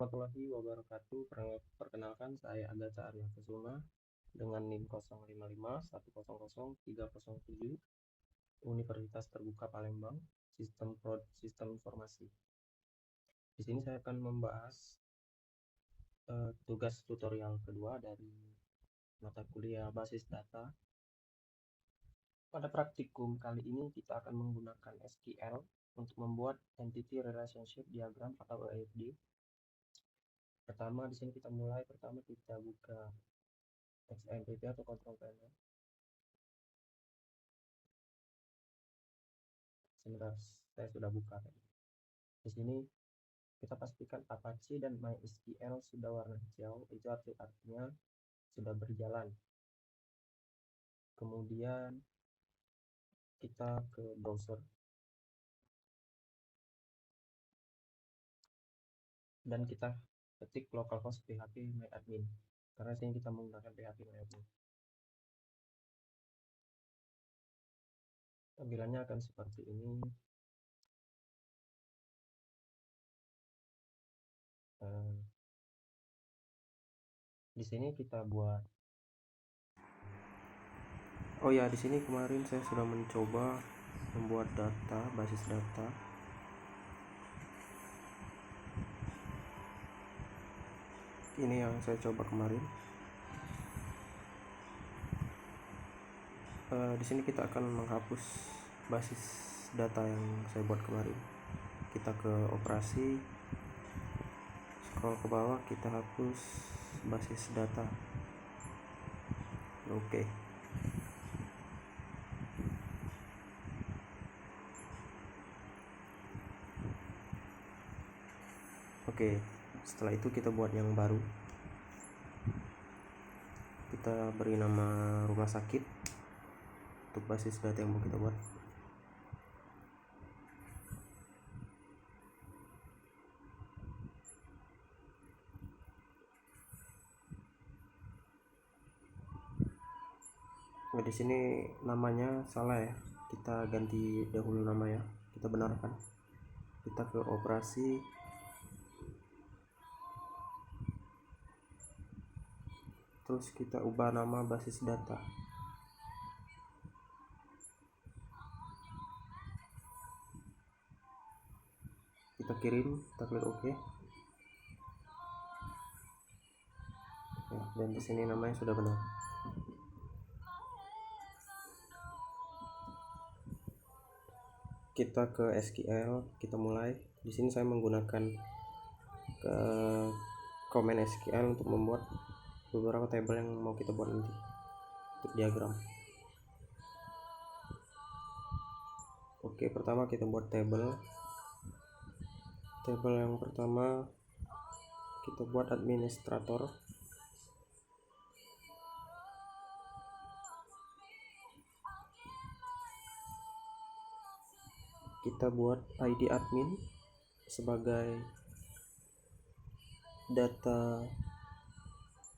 Warahmatullahi wabarakatuh. Perkenalkan, saya Agatha Arya Kusuma dengan NIM 055100307 Universitas Terbuka Palembang, Sistem Informasi. Di sini saya akan membahas tugas tutorial kedua dari mata kuliah basis data. Pada praktikum kali ini kita akan menggunakan SQL untuk membuat Entity Relationship Diagram atau ERD. Pertama di sini kita buka XMPP atau Control Panel. Sebentar, saya sudah buka tadi. Di sini kita pastikan Apache dan MySQL sudah warna hijau, itu artinya sudah berjalan. Kemudian kita ke browser dan kita ketik localhost php myadmin, karena sini kita menggunakan php myadmin. Tampilannya akan seperti ini. Di sini kita buat. Oh ya, di sini kemarin saya sudah mencoba membuat basis data. Ini yang saya coba kemarin. Di sini kita akan menghapus basis data yang saya buat kemarin. Kita ke operasi, scroll ke bawah, kita hapus basis data. Oke. Setelah itu kita buat yang baru. Kita beri nama rumah sakit untuk basis data yang mau kita buat. Nah, di sini namanya salah ya. Kita ganti dahulu nama ya. Kita benarkan. Kita ke operasi. Terus kita ubah nama basis data. Kita kirim, kita klik OK. Ya, dan di sini namanya sudah benar. Kita ke SQL, kita mulai. Di sini saya menggunakan command SQL untuk membuat beberapa tabel yang mau kita buat nanti untuk diagram. Oke, pertama kita buat tabel yang pertama kita buat administrator. Kita buat ID admin sebagai data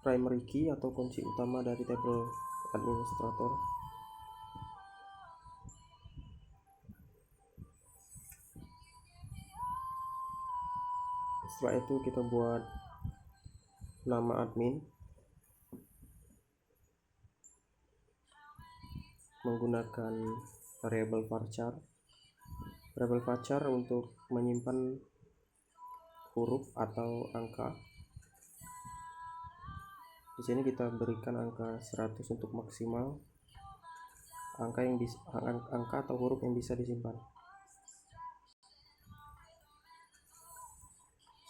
primary key atau kunci utama dari tabel administrator. Setelah itu kita buat nama admin menggunakan variabel varchar. Variabel varchar untuk menyimpan huruf atau angka. Di sini kita berikan angka 100 untuk maksimal angka atau huruf yang bisa disimpan.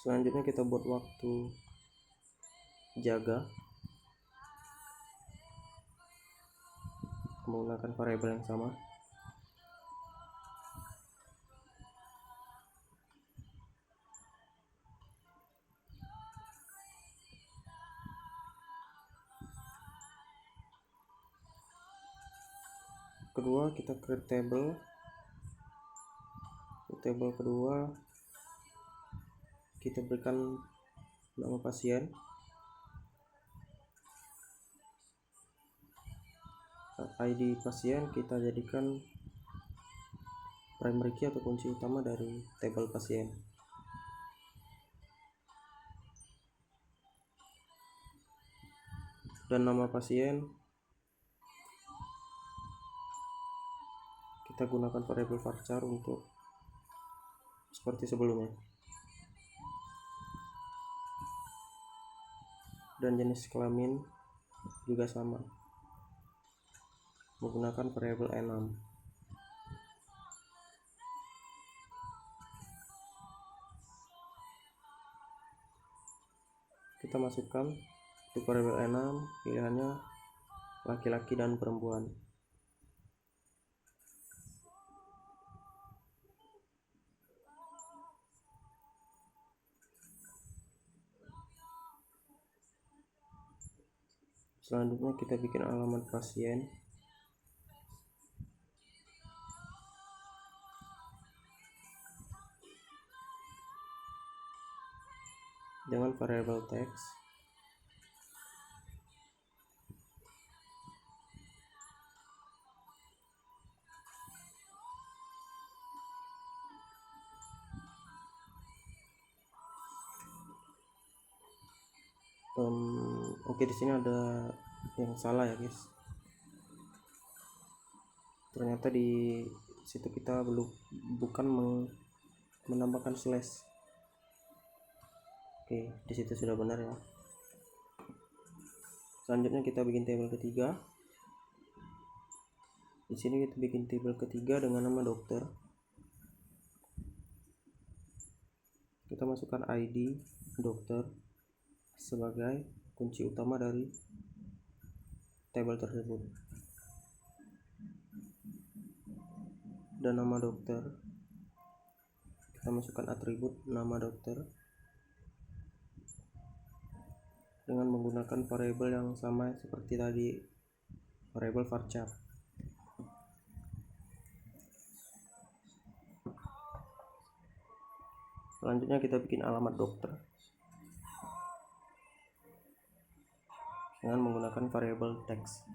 Selanjutnya kita buat waktu jaga menggunakan variabel yang sama. Kedua kita create table. Table kedua kita berikan nama pasien, ID pasien kita jadikan primary key atau kunci utama dari table pasien. dan nama pasien kita gunakan variabel varchar untuk seperti sebelumnya, dan jenis kelamin juga sama menggunakan variabel enum. Kita masukkan untuk variabel enum, pilihannya laki-laki dan perempuan. Selanjutnya kita bikin alamat pasien dengan variabel teks Oke, di sini ada yang salah ya guys. Ternyata di situ kita bukan menambahkan slash. Oke, di situ sudah benar ya. Selanjutnya kita bikin tabel ketiga. Di sini kita bikin tabel ketiga dengan nama dokter. Kita masukkan ID dokter sebagai kunci utama dari tabel tersebut, dan nama dokter kita masukkan atribut nama dokter dengan menggunakan variabel yang sama seperti tadi, variabel varchar. Selanjutnya kita bikin alamat dokter dengan menggunakan variabel teks.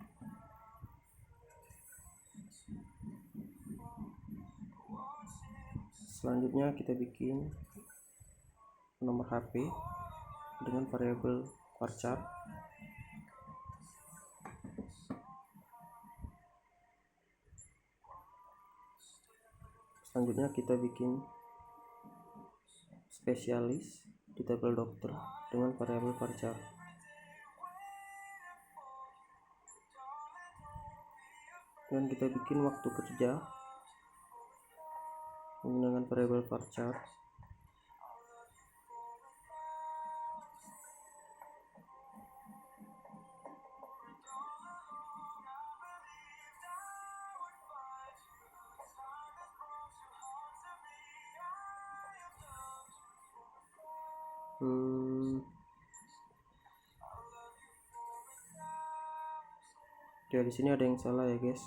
Selanjutnya kita bikin nomor HP dengan variabel varchar. Selanjutnya kita bikin spesialis di tabel dokter dengan variabel varchar. Dan kita bikin waktu kerja menggunakan variabel varchar. Ya, di sini ada yang salah ya guys.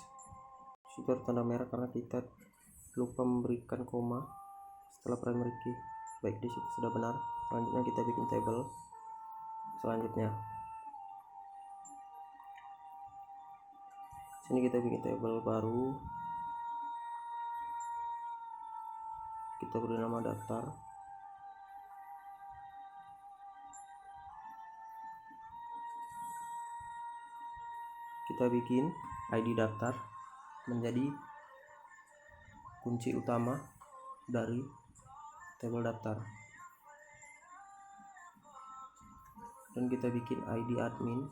Itu tanda merah karena kita lupa memberikan koma setelah primary key. Baik, di situ sudah benar. Selanjutnya kita bikin tabel selanjutnya. Sini kita bikin tabel baru. Kita beri nama daftar. Kita bikin ID daftar menjadi kunci utama dari tabel daftar, dan kita bikin ID admin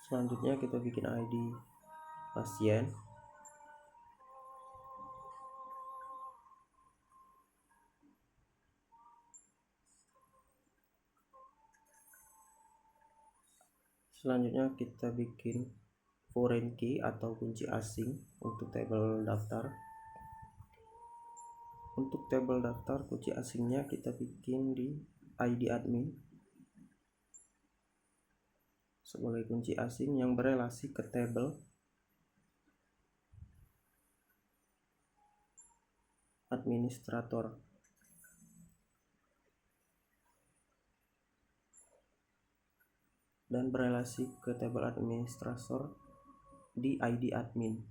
Selanjutnya kita bikin ID pasien. Selanjutnya kita bikin foreign key atau kunci asing untuk tabel daftar. Untuk tabel daftar, kunci asingnya kita bikin di ID admin sebagai kunci asing yang berelasi ke tabel administrator. dan berelasi ke tabel administrator di ID admin.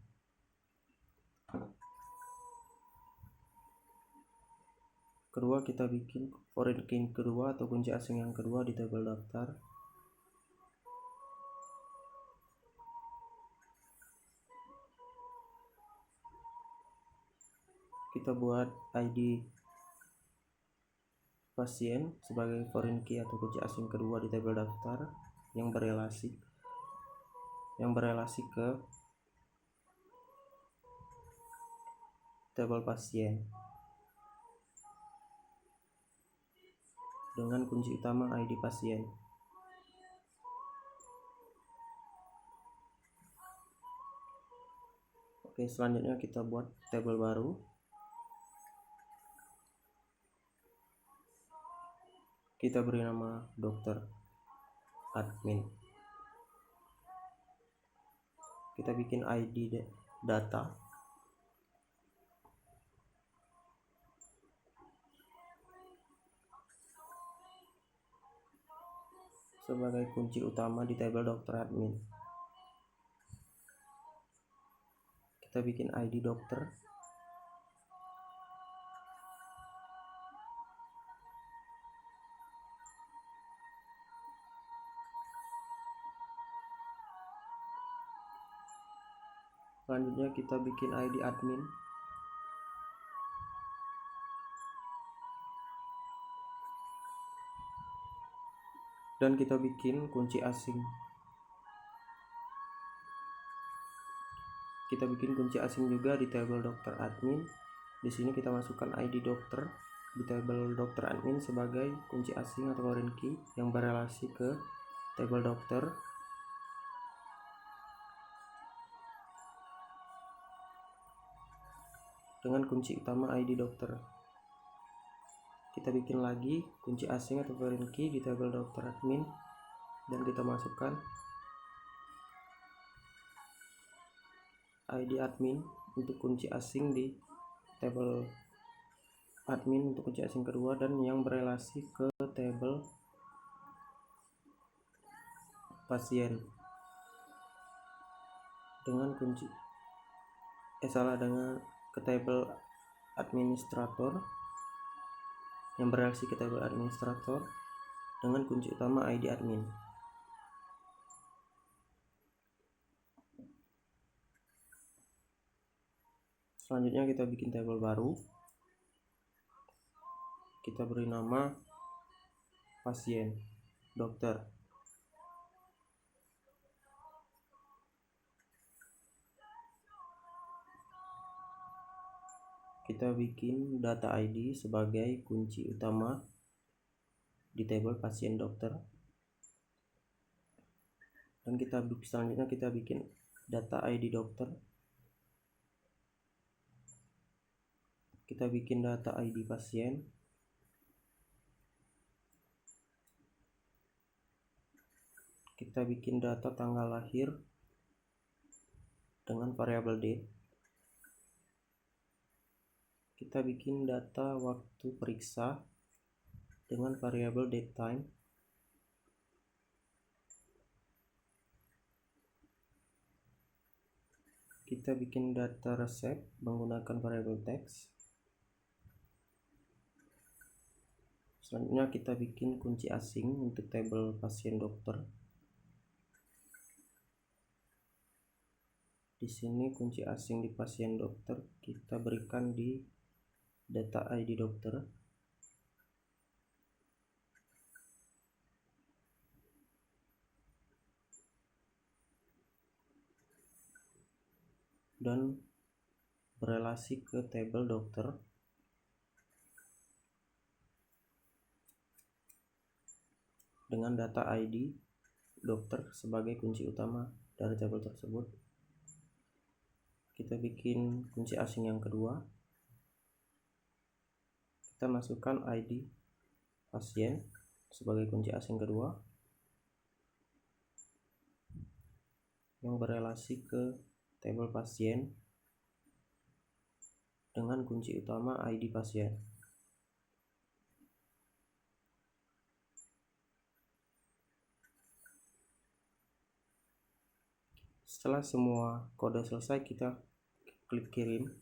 Kedua, kita bikin foreign key kedua atau kunci asing yang kedua di tabel daftar. Kita buat ID pasien sebagai foreign key atau kunci asing kedua di tabel daftar yang berelasi ke tabel pasien dengan kunci utama ID pasien. Oke, selanjutnya kita buat tabel baru. Kita beri nama dokter admin. Kita bikin ID data. Sebagai kunci utama di tabel dokter admin. Kita bikin ID dokter. Selanjutnya kita bikin ID admin. Dan kita bikin kunci asing. Kita bikin kunci asing juga di tabel dokter admin. Di sini kita masukkan ID dokter di tabel dokter admin sebagai kunci asing atau foreign key yang berelasi ke tabel dokter. Dengan kunci utama ID dokter. Kita bikin lagi kunci asing atau foreign key di tabel dokter admin dan kita masukkan ID admin untuk kunci asing di tabel admin untuk kunci asing kedua dan yang berelasi ke tabel pasien dengan kunci dengan ke tabel administrator yang berelasi ke tabel administrator dengan kunci utama ID admin. Selanjutnya kita bikin tabel baru. Kita beri nama pasien dokter. Kita bikin data ID sebagai kunci utama di tabel pasien dokter. Dan selanjutnya kita bikin data ID dokter. Kita bikin data ID pasien. Kita bikin data tanggal lahir dengan variabel date. Kita bikin data waktu periksa dengan variabel date time. Kita bikin data resep menggunakan variabel text. Selanjutnya kita bikin kunci asing untuk tabel pasien dokter. Di sini kunci asing di pasien dokter kita berikan di data ID dokter. Dan berelasi ke tabel dokter dengan data ID dokter sebagai kunci utama dari tabel tersebut. Kita bikin kunci asing yang kedua. Kita masukkan ID pasien sebagai kunci asing kedua yang berelasi ke tabel pasien dengan kunci utama ID pasien. Setelah semua kode selesai, kita klik kirim.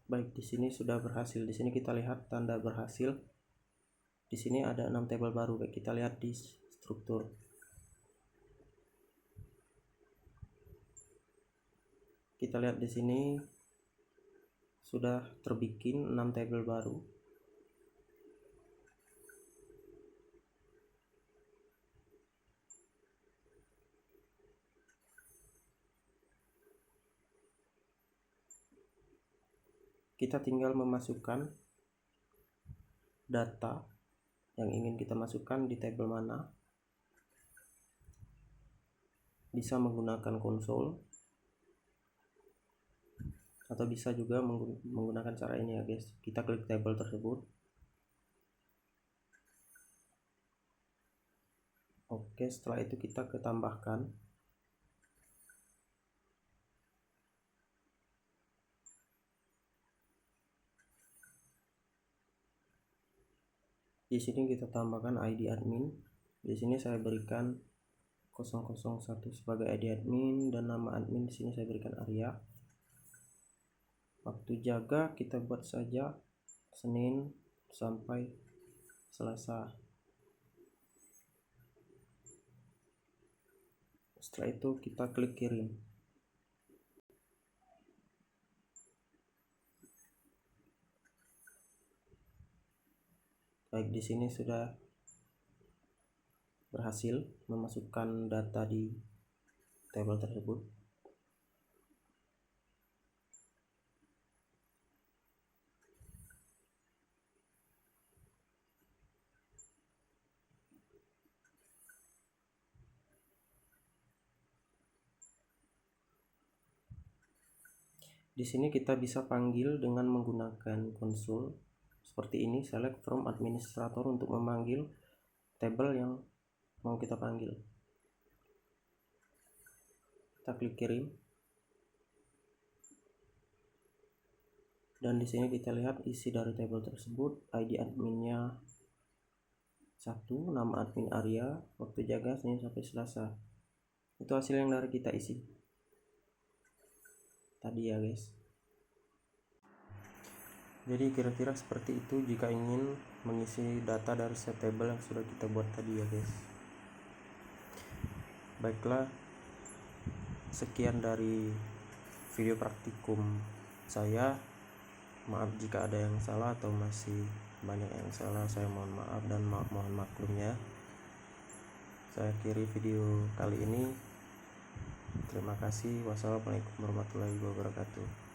Baik, di sini sudah berhasil. Di sini kita lihat tanda berhasil. Di sini ada 6 tabel baru. Baik, kita lihat di struktur. Kita lihat di sini sudah terbikin 6 tabel baru. Kita tinggal memasukkan data yang ingin kita masukkan di tabel mana. Bisa menggunakan konsol atau bisa juga menggunakan cara ini ya guys. Kita klik tabel tersebut. Oke, setelah itu kita tambahkan. Di sini kita tambahkan ID admin. Di sini saya berikan 001 sebagai ID admin dan nama admin di sini saya berikan Arya. Waktu jaga kita buat saja Senin sampai Selasa. Setelah itu kita klik kirim. Baik, di sini sudah berhasil memasukkan data di tabel tersebut. Di sini kita bisa panggil dengan menggunakan konsol seperti ini, select from administrator untuk memanggil tabel yang mau kita panggil. Kita klik kirim. Dan di sini kita lihat isi dari tabel tersebut, ID adminnya 1, nama admin Arya, waktu jaga Senin sampai Selasa. Itu hasil yang dari kita isi tadi ya guys. Jadi kira-kira seperti itu jika ingin mengisi data dari set table yang sudah kita buat tadi ya guys. Baiklah, sekian dari video praktikum saya. Maaf jika ada yang salah atau masih banyak yang salah, saya mohon maaf dan mohon maklumnya. Saya akhiri video kali ini. Terima kasih. Wassalamualaikum warahmatullahi wabarakatuh.